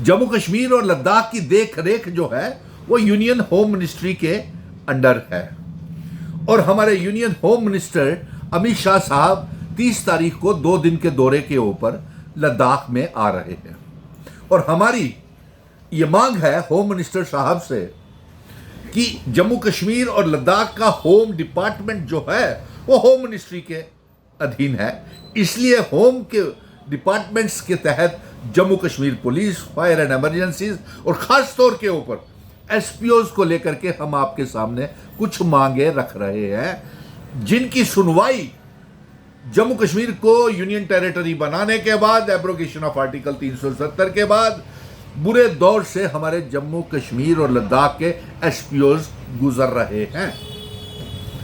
जम्मू कश्मीर और लद्दाख की देख रेख जो है वो यूनियन होम मिनिस्ट्री के अंडर है और हमारे union home minister Amit Shah साहब 30 तारीख को 2 दिन के दौरे के ऊपर लद्दाख में आ रहे हैं और हमारी ये मांग है होम मिनिस्टर साहब से कि जम्मू कश्मीर और लद्दाख का होम डिपार्टमेंट जो है वो होम मिनिस्ट्री के अधीन है। इसलिए होम के डिपार्टमेंट्स के तहत Jammu Kashmir police, fire and emergencies और खास तौर के ऊपर एसपीओज को लेकर के हम आपके सामने कुछ मांगे रख रहे हैं, जिनकी सुनवाई जम्मू कश्मीर को यूनियन टेरिटरी बनाने के बाद, एब्रोगेशन ऑफ आर्टिकल 370 के बाद बुरे दौर से हमारे जम्मू कश्मीर और लद्दाख के एसपीओज गुजर रहे हैं।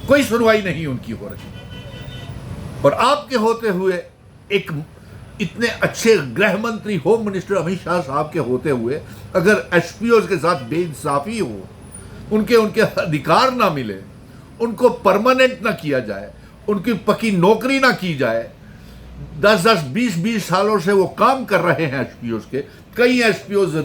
कोई सुनवाई नहीं उनकी हो रही और आपके होते हुए एक इतने अच्छे गृह मंत्री होम मिनिस्टर अमित शाह साहब के होते हुए अगर एसपीओज के साथ बेइंसाफी हो, उनके अधिकार ना मिले, उनको परमानेंट ना किया जाए, उनकी पक्की नौकरी ना की जाए, 10-10, 20-20 सालों से वो काम कर रहे हैं एसपीओज के, कई एसपीओज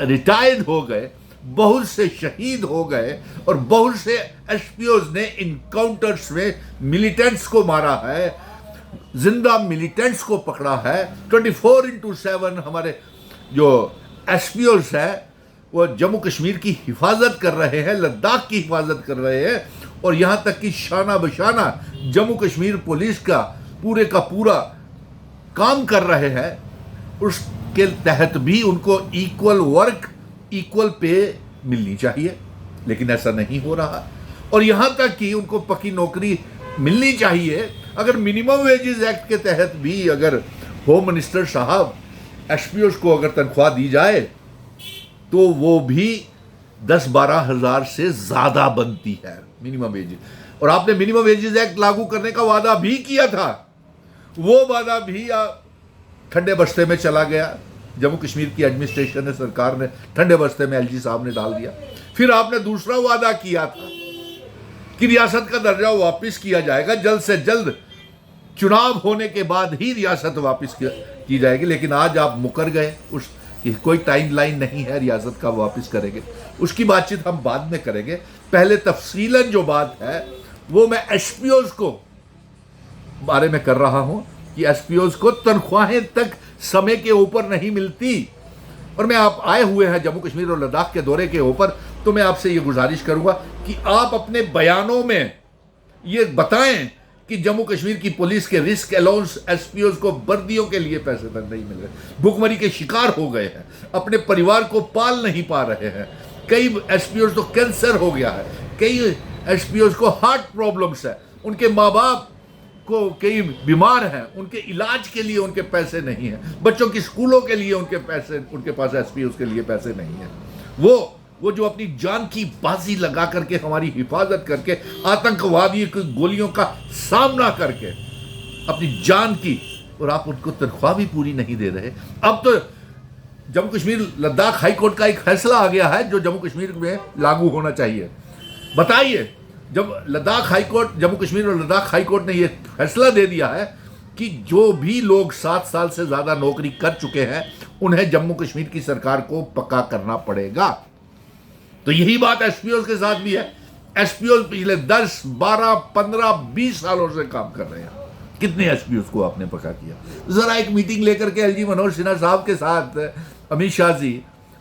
रिटायर्ड हो गए, बहुत से शहीद हो गए और बहुत से एसपीओज ने इनकाउंटर्स में मिलिटेंट्स को मारा है, जिंदा मिलिटेंट्स को पकड़ा है। 24/7 हमारे जो एसपीओज है वो जम्मू कश्मीर की हिफाजत कर रहे हैं, लद्दाख की हिफाजत कर रहे हैं और यहाँ तक कि शाना बशाना जम्मू कश्मीर पुलिस का पूरा काम कर रहे हैं। उसके तहत भी उनको इक्वल वर्क, इक्वल पे मिलनी चाहिए, लेकिन ऐसा नहीं हो रहा और यहाँ तक कि उनको पक्की नौकरी मिलनी चाहिए। अगर मिनिमम वेजेस एक्ट के तहत भी अगर होम मिनिस्टर साहब एसपीओज को अगर तनख्वाह दी जाए तो वो भी 10-12 हज़ार से ज़्यादा बनती है मिनिमम वेजेस। और आपने मिनिमम वेजेस एक्ट लागू करने का वादा भी किया था, वो वादा भी ठंडे बस्ते में चला गया। जम्मू कश्मीर की एडमिनिस्ट्रेशन ने, सरकार ने ठंडे बस्ते में एलजी साहब ने डाल दिया। फिर आपने दूसरा वादा किया था कि रियासत का दर्जा वापस किया जाएगा, जल्द से जल्द चुनाव होने के बाद ही रियासत वापस की जाएगी, लेकिन आज आप मुकर गए। उसकी कोई टाइम लाइन नहीं है रियासत का वापस करेंगे, उसकी बातचीत हम बाद में करेंगे। पहले तफसीलन जो बात है वो मैं एसपीओज को बारे में कर रहा हूं कि एसपीओज को तनख्वाहें तक समय के ऊपर नहीं मिलती। और मैं आप आए हुए हैं जम्मू कश्मीर और लद्दाख के दौरे के ऊपर, तो मैं आपसे ये गुजारिश करूंगा कि आप अपने बयानों में ये बताएं कि जम्मू कश्मीर की पुलिस के रिस्क अलाउंस एसपीओज को वर्दियों के लिए पैसे तक नहीं मिल रहे, भुखमरी के शिकार हो गए हैं, अपने परिवार को पाल नहीं पा रहे हैं। कई एसपीओज तो कैंसर हो गया है, कई एसपीओज को हार्ट प्रॉब्लम्स है, उनके माँ बाप को कई बीमार हैं, उनके इलाज के लिए उनके पैसे नहीं हैं, बच्चों की स्कूलों के लिए उनके पास एसपीओज के लिए पैसे नहीं हैं। वो जो अपनी जान की बाजी लगा करके हमारी हिफाजत करके आतंकवादियों की गोलियों का सामना करके अपनी जान की, और आप उनको तनख्वाह भी पूरी नहीं दे रहे। अब तो जम्मू कश्मीर लद्दाख हाई कोर्ट का एक फैसला आ गया है जो जम्मू कश्मीर में लागू होना चाहिए। बताइए, जब लद्दाख हाई कोर्ट, जम्मू कश्मीर और लद्दाख हाई कोर्ट ने यह फैसला दे दिया है कि जो भी लोग 7 साल से ज्यादा नौकरी कर चुके हैं उन्हें जम्मू कश्मीर की सरकार को पक्का करना पड़ेगा। तो यही बात एसपीओ के साथ भी है। एसपीओ पिछले 10, 12, 15, 20 सालों से काम कर रहे हैं। कितने एसपीओ को आपने पक्का किया? जरा एक मीटिंग लेकर के एलजी मनोज सिन्हा साहब के साथ अमित शाह जी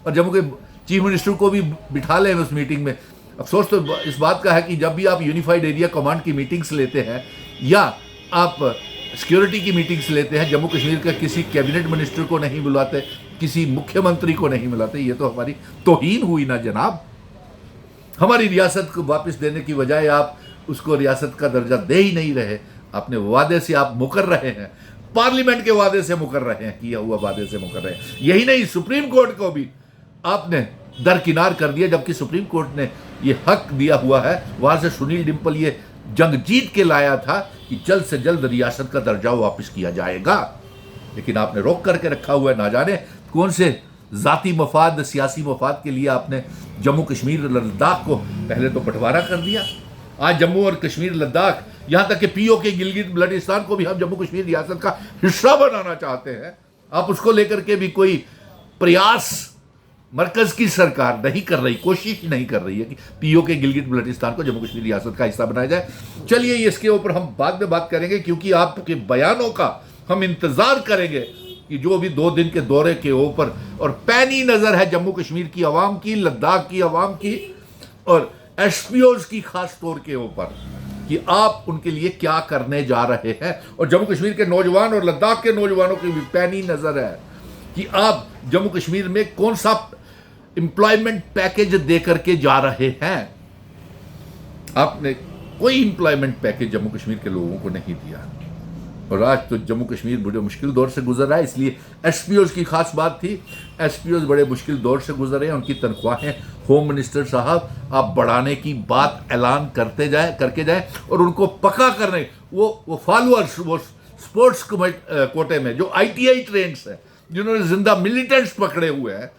और जम्मू के चीफ मिनिस्टर को भी बिठा लें उस मीटिंग में। अफसोस तो इस बात का है कि जब भी आप यूनिफाइड एरिया कमांड की मीटिंग्स लेते हैं या आप सिक्योरिटी की मीटिंग्स लेते हैं, जम्मू कश्मीर का किसी कैबिनेट मिनिस्टर को नहीं बुलाते, किसी मुख्यमंत्री को नहीं बुलाते, ये तो हमारी तौहीन हुई ना जनाब। हमारी रियासत को वापस देने की बजाय आप उसको रियासत का दर्जा दे ही नहीं रहे। अपने वादे से आप मुकर रहे हैं, पार्लियामेंट के वादे से मुकर रहे हैं, किया हुआ वादे से मुकर रहे हैं। यही नहीं, सुप्रीम कोर्ट को भी आपने दरकिनार कर दिया, जबकि सुप्रीम कोर्ट ने ये हक दिया हुआ है। वहां से सुनील डिम्पल ये जंग जीत के लाया था कि जल्द से जल्द रियासत का दर्जा वापस किया जाएगा, लेकिन आपने रोक करके रखा हुआ है। ना जाने कौन से जाती मफाद, सियासी मफाद के लिए आपने जम्मू कश्मीर लद्दाख को पहले तो बंटवारा कर दिया। आज जम्मू और कश्मीर लद्दाख, यहां तक कि पीओ के गिलगित बल्टिस्तान को भी हम जम्मू कश्मीर रियासत का हिस्सा बनाना चाहते हैं। आप उसको लेकर के भी कोई प्रयास मरकज की सरकार नहीं कर रही, कोशिश नहीं कर रही है कि पीओके गिलगित बल्टिस्तान को जम्मू कश्मीर रियासत का हिस्सा बनाया जाए। चलिए इसके ऊपर हम बाद में बात करेंगे, क्योंकि आपके बयानों का हम इंतजार करेंगे कि जो भी 2 दिन के दौरे के ऊपर, और पैनी नजर है जम्मू कश्मीर की आवाम की, लद्दाख की आवाम की और एसपीओज की खास तौर के ऊपर, कि आप उनके लिए क्या करने जा रहे हैं। और जम्मू कश्मीर के नौजवान और लद्दाख के नौजवानों की भी पैनी नजर है कि आप जम्मू कश्मीर में कौन सा एम्प्लॉयमेंट पैकेज देकर के जा रहे हैं। आपने कोई एम्प्लॉयमेंट पैकेज जम्मू कश्मीर के लोगों को नहीं दिया, और आज तो जम्मू कश्मीर बड़े मुश्किल दौर से गुजर रहा है। इसलिए एसपीओज की खास बात थी, एसपीओज बड़े मुश्किल दौर से गुजर रहे हैं। उनकी तनख्वाहें होम मिनिस्टर साहब आप बढ़ाने की बात ऐलान करके जाए और उनको पक्का करने, वो फॉलोअर्स, वो स्पोर्ट्स कोटे में जो ITI ट्रेंड्स हैं, जिन्होंने जिंदा मिलिटेंट्स पकड़े हुए हैं,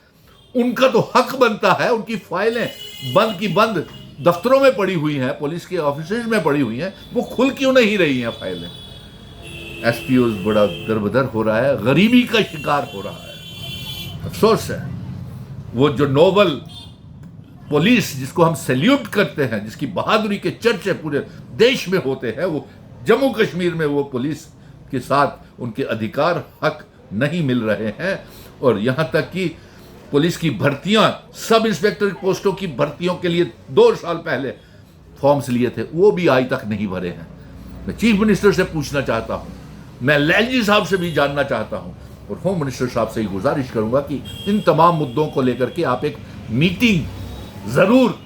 उनका तो हक बनता है। उनकी फाइलें बंद की बंद दफ्तरों में पड़ी हुई हैं, पुलिस के ऑफिस में पड़ी हुई हैं, वो खुल क्यों नहीं रही हैं फाइलें। एसपीओ बड़ा दरबदर हो रहा है, गरीबी का शिकार हो रहा है। अफसोस है, वो जो नोबल पुलिस जिसको हम सैल्यूट करते हैं, जिसकी बहादुरी के चर्चे पूरे देश में होते हैं, वो जम्मू कश्मीर में वो पुलिस के साथ उनके अधिकार हक नहीं मिल रहे हैं। और यहां तक कि पुलिस की भर्तियां, सब इंस्पेक्टर पोस्टों की भर्तियों के लिए 2 साल पहले फॉर्म्स लिए थे, वो भी आज तक नहीं भरे हैं। मैं चीफ मिनिस्टर से पूछना चाहता हूं, मैं LG साहब से भी जानना चाहता हूं, और होम मिनिस्टर साहब से ही गुजारिश करूंगा कि इन तमाम मुद्दों को लेकर के आप एक मीटिंग जरूर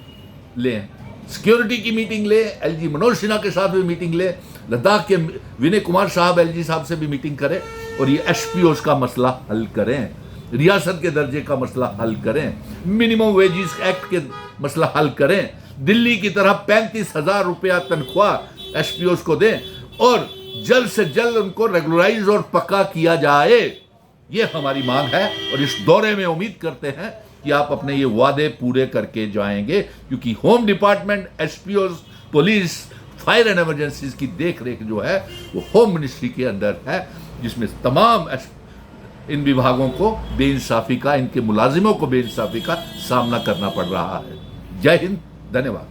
लें। सिक्योरिटी की मीटिंग ले, LG मनोज सिन्हा के साथ भी मीटिंग ले, लद्दाख के विनय कुमार साहब LG साहब से भी मीटिंग करें, और ये एसपीओज का मसला हल करें, रियासत के दर्जे का मसला हल करें, मिनिमम वेजेस एक्ट के मसला हल करें, दिल्ली की तरह 35,000 रुपया तनख्वाह एसपीओज को दें, और जल्द से जल्द उनको रेगुलराइज और पक्का किया जाए। ये हमारी मांग है, और इस दौरे में उम्मीद करते हैं कि आप अपने ये वादे पूरे करके जाएंगे, क्योंकि home department, SPOs, police, fire and emergencies की देख रेख जो है वो होम मिनिस्ट्री के अंदर है, जिसमें तमाम इन विभागों को बेइंसाफी का, इनके मुलाजिमों को बेइंसाफी का सामना करना पड़ रहा है। जय हिंद, धन्यवाद।